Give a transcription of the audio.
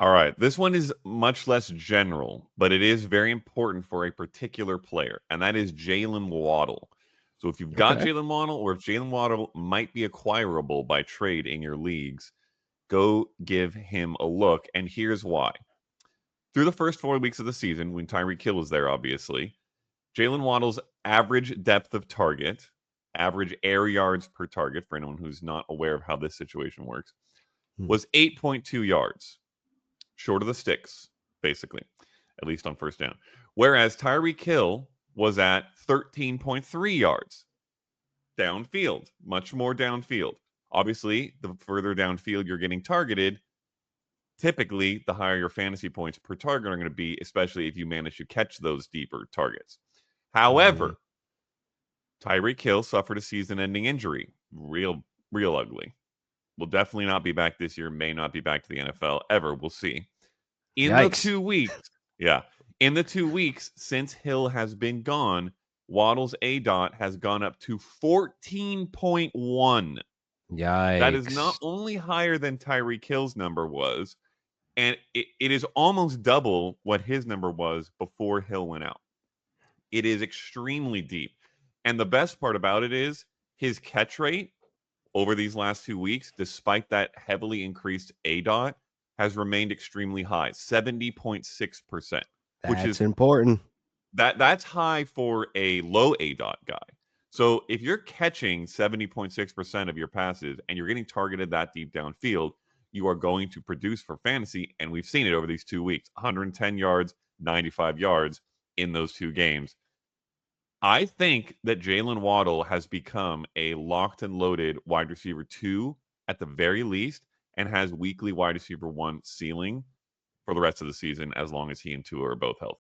All right. This one is much less general, but it is very important for a particular player, and that is Jaylen Waddle. So if you've got Okay. Jaylen Waddle, or if Jaylen Waddle might be acquirable by trade in your leagues, go give him a look. And here's why. Through the first 4 weeks of the season, when Tyreek Hill was there, obviously, Jaylen Waddle's average depth of target, average air yards per target, for anyone who's not aware of how this situation works, Hmm. was 8.2 yards, short of the sticks, basically, at least on first down. Whereas Tyreek Hill was at 13.3 yards downfield, much more downfield. Obviously, the further downfield you're getting targeted, typically the higher your fantasy points per target are going to be, especially if you manage to catch those deeper targets. Hmm. However, Tyreek Hill suffered a season-ending injury. Real ugly. Will definitely not be back this year, may not be back to the NFL ever. We'll see. In the Yikes. 2 weeks, yeah, in the 2 weeks since Hill has been gone, Waddle's A dot has gone up to 14.1. That is not Yikes. only higher than Tyreek Hill's number was, and it is almost double what his number was before Hill went out. It is extremely deep. And the best part about it is his catch rate over these last 2 weeks, despite that heavily increased A dot, has remained extremely high, 70.6%, which That's is important. that's high for a low A dot guy. So if you're catching 70.6% of your passes and you're getting targeted that deep downfield, you are going to produce for fantasy. And we've seen it over these 2 weeks, 110 yards, 95 yards in those two games. I think that Jaylen Waddle has become a locked and loaded wide receiver two at the very least, and has weekly wide receiver one ceiling for the rest of the season as long as he and Tua are both healthy.